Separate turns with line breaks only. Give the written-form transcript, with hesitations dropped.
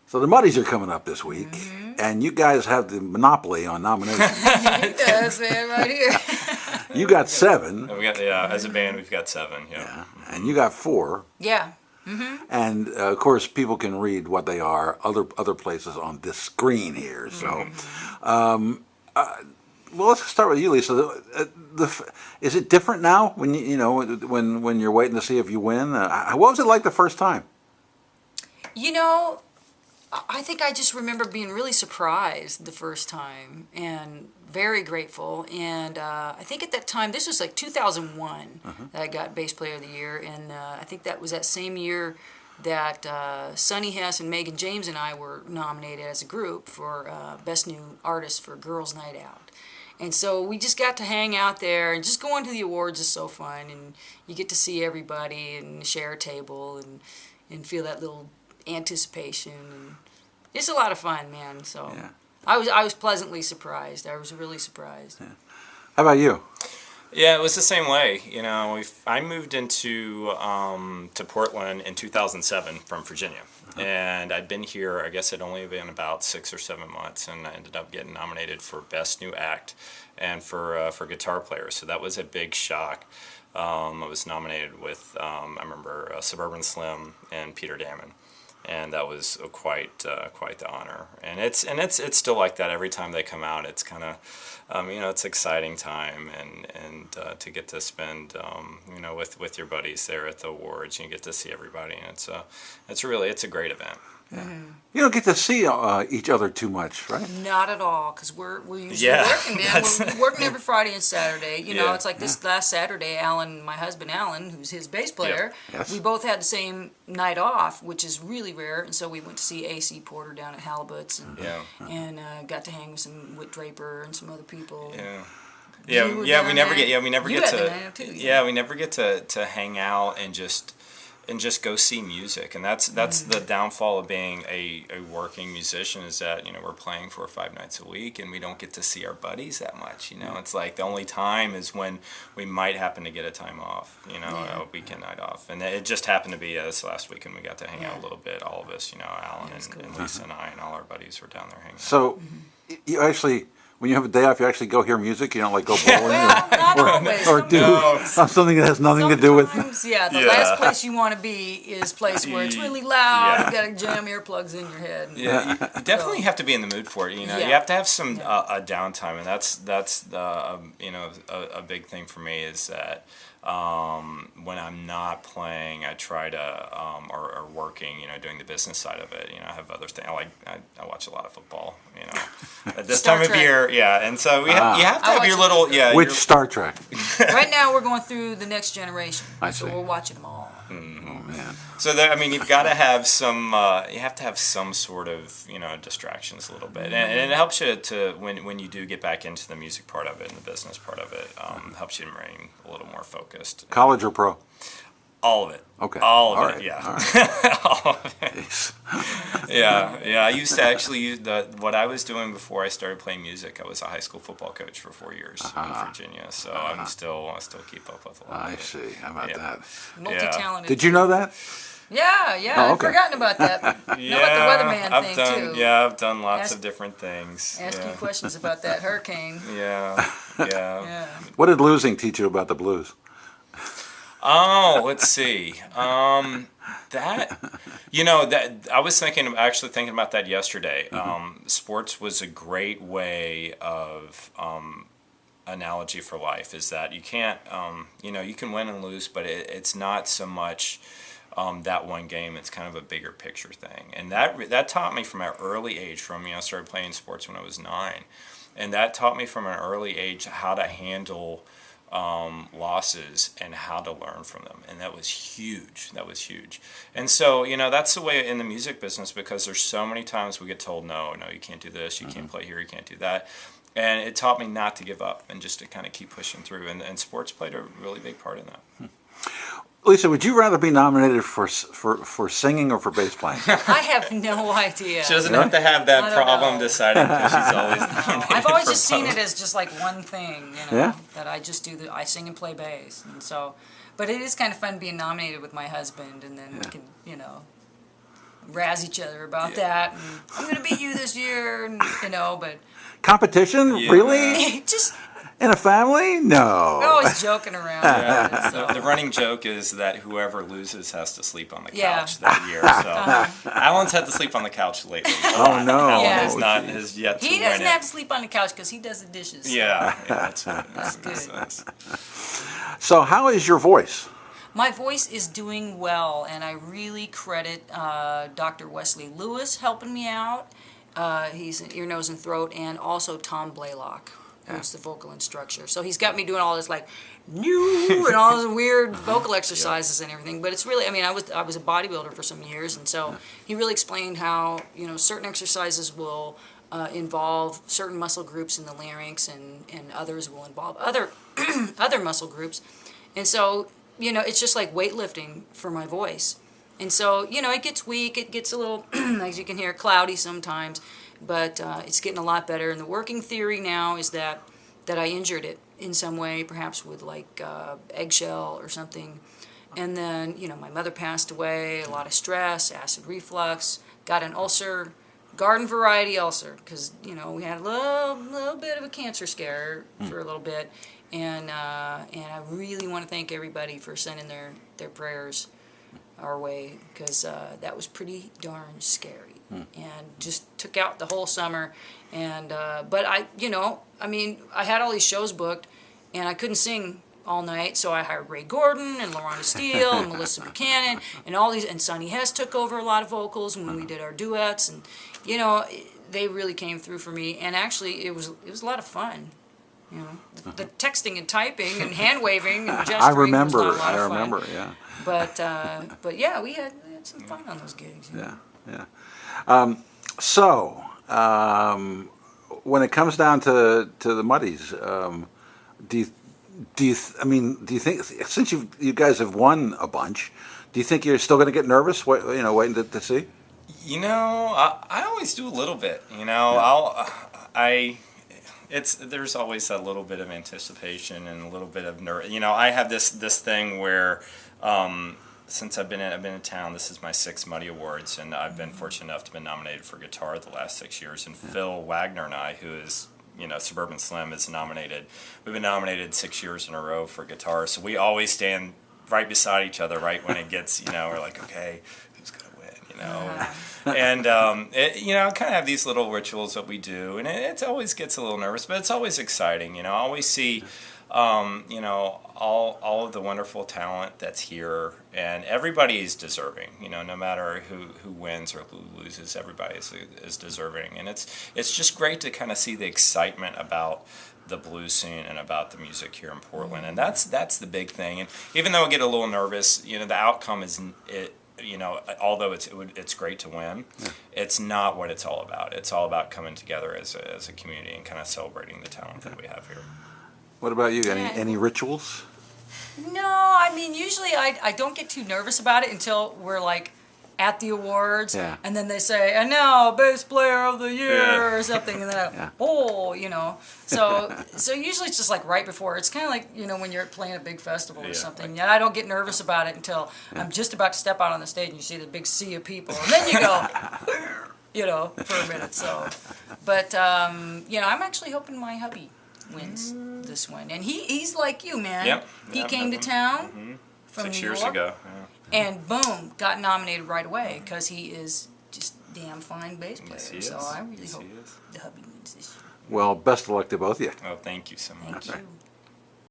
So the Muddies are coming up this week, and you guys have the monopoly on nominations.
He does, man, right here.
You got 7.
We got as a band we've got 7. Yeah.
And you got 4.
Yeah.
And of course, people can read what they are other places on this screen here. So, well, let's start with you, Lisa. Is it different now when when you're waiting to see if you win? What was it like the first time?
You know, I think I just remember being really surprised the first time and very grateful. And I think at that time, this was like 2001 that I got Bass Player of the Year. And I think that was that same year that Sonny Hess and Megan James and I were nominated as a group for Best New Artist for Girls Night Out. And so we just got to hang out there, and just going to the awards is so fun. And you get to see everybody and share a table and feel that little anticipation. And it's a lot of fun, man. So
Yeah.
I was pleasantly surprised. I was really surprised.
Yeah. How about you?
Yeah, it was the same way. You know, I moved into to Portland in 2007 from Virginia, and I'd been here. I guess it'd only been about 6 or 7 months, and I ended up getting nominated for Best New Act and for Guitar Player. So that was a big shock. I was nominated with I remember Suburban Slim and Peter Damon. And that was quite the honor, and it's still like that every time they come out. It's kind of it's an exciting time, and to get to spend with your buddies there at the awards, and you get to see everybody, and it's a great event.
Yeah. You don't get to see each other too much, right?
Not at all, because we're usually working, man. We're working every Friday and Saturday. You know, it's like this last Saturday, Alan, my husband Alan, who's his bass player,
Yes.
we both had the same night off, which is really rare. And so we went to see A.C. Porter down at Halibut's and got to hang with some Whit Draper and some other people.
We never get to hang out and just go see music, and that's the downfall of being a working musician, is that we're playing 4 or 5 nights a week, and we don't get to see our buddies that much. It's like the only time is when we might happen to get a time off, a weekend night off, and it just happened to be this last weekend we got to hang out a little bit, all of us, Alan and Lisa and I and all our buddies were down there hanging out.
So you actually, when you have a day off, you actually go hear music? You don't like go bowling?
Not always.
Or do something that has nothing to do with...
Yeah, the last place you want to be is a place where it's really loud, you got to jam earplugs in your head.
Yeah, you definitely have to be in the mood for it. You have to have some a downtime, and that's a big thing for me, is that when I'm not playing, I try to or working, doing the business side of it. I have other things. I watch a lot of football. At this time of year, and so you have to have your little
Which Star Trek?
Right now we're going through The Next Generation, so we're watching them all.
Mm-hmm. Oh man!
So you've got to have some. You have to have some sort of distractions a little bit, and it helps you to when you do get back into the music part of it and the business part of it, helps you to remain a little more focused.
College or pro?
All of it.
Okay.
All of it.
Right.
Yeah.
All right.
All of it. Yeah. I used to actually use what I was doing before I started playing music. I was a high school football coach for 4 years in Virginia, so I still keep up with a lot.
I see. How about that?
Multi-talented.
Did you know that?
Yeah.
Oh, okay.
I've forgotten about that. Know about the weatherman thing too.
Yeah, I've done lots of different things.
Ask you questions about that hurricane.
Yeah.
What did losing teach you about the blues?
Oh, let's see. That I was thinking about that yesterday. Sports was a great way of analogy for life. Is that you can't, you can win and lose, but it's not so much that one game. It's kind of a bigger picture thing, and that taught me from an early age. I started playing sports when I was 9, and that taught me from an early age how to handle losses and how to learn from them, and that was huge. And so that's the way in the music business, because there's so many times we get told no, you can't do this, you can't play here, you can't do that, and it taught me not to give up and just to kind of keep pushing through, and sports played a really big part in that.
Lisa, would you rather be nominated for singing or for bass playing?
I have no idea.
She doesn't have to have that problem deciding, because she's always nominated.
I've always
for
just seen
both.
it as just like one thing, that I just do. I sing and play bass, and so. But it is kind of fun being nominated with my husband, and then we can, razz each other about that. And, I'm going to beat you this year, and, but
Competition?
Yeah.
Really?
just
In a family? No.
we're always joking around.
Yeah.
So.
The running joke is that whoever loses has to sleep on the
Yeah.
couch that year. So Alan's had to sleep on the couch lately.
Oh, no.
Alan
Yeah.
has yet to
He
win
doesn't
it.
have to sleep on the couch because he does the dishes.
Yeah, that's what
That's
it
good.
is.
So how is your voice?
My voice is doing well, and I really credit Dr. Wesley Lewis helping me out. He's an ear, nose, and throat, and also Tom Blaylock, who's the vocal instructor. So he's got me doing all this like new and all those weird vocal exercises and everything. But it's really, I was a bodybuilder for some years, and so he really explained how certain exercises will involve certain muscle groups in the larynx, and others will involve other other muscle groups, and so it's just like weightlifting for my voice. And so, it gets weak, it gets a little, as you can hear, cloudy sometimes, but it's getting a lot better. And the working theory now is that I injured it in some way, perhaps with like eggshell or something. And then, my mother passed away, a lot of stress, acid reflux, got an ulcer, garden variety ulcer, because, we had a little bit of a cancer scare for a little bit. And I really want to thank everybody for sending their prayers our way, because that was pretty darn scary, and just took out the whole summer. And but I had all these shows booked, and I couldn't sing all night, so I hired Ray Gordon and Lorana Steele and Melissa Buchanan and all these, and Sonny Hess took over a lot of vocals when we did our duets, and they really came through for me. And actually, it was a lot of fun. The texting and typing and hand waving and gesturing.
I remember.
was a lot of fun.
Yeah.
But yeah, we had some fun on those gigs.
Yeah. So when it comes down to the Muddies, do you think, since you guys have won a bunch, do you think you're still going to get nervous? Waiting to see.
I always do a little bit. There's always a little bit of anticipation and a little bit of nerve. I have this thing where, since I've been in town, this is my 6th Muddy Awards, and I've been fortunate enough to be nominated for guitar the last 6 years. And Phil Wagner and I, who is Suburban Slim, is nominated. We've been nominated 6 years in a row for guitar, so we always stand right beside each other. Right when it gets, we're like, okay, who's gonna win? And kind of have these little rituals that we do, and it always gets a little nervous, but it's always exciting. I always see, all of the wonderful talent that's here, and everybody is deserving. No matter who wins or who loses, everybody is deserving, and it's just great to kind of see the excitement about the blues scene and about the music here in Portland, and that's the big thing. And even though I get a little nervous, the outcome is it. Although it's great to win, it's not what it's all about. It's all about coming together as a community and kind of celebrating the talent that we have here.
What about you?
Yeah.
Any rituals?
No, usually I don't get too nervous about it until we're like at the awards, and then they say, and now bass player of the year or something, and then so usually it's just like right before. It's kind of like when you're playing a big festival or something, and I don't get nervous about it until I'm just about to step out on the stage and you see the big sea of people, and then you go for a minute. So but I'm actually hoping my hubby wins this one, and he's like you, man. He came to town from
6
New
years
York,
ago.
and boom, got nominated right away because he is just damn fine bass player.
Yes, he
so
is.
I really
Yes,
hope
he is.
the hubby wins this year.
Well, best of luck to both of you.
Oh, thank you so much.
Thank you.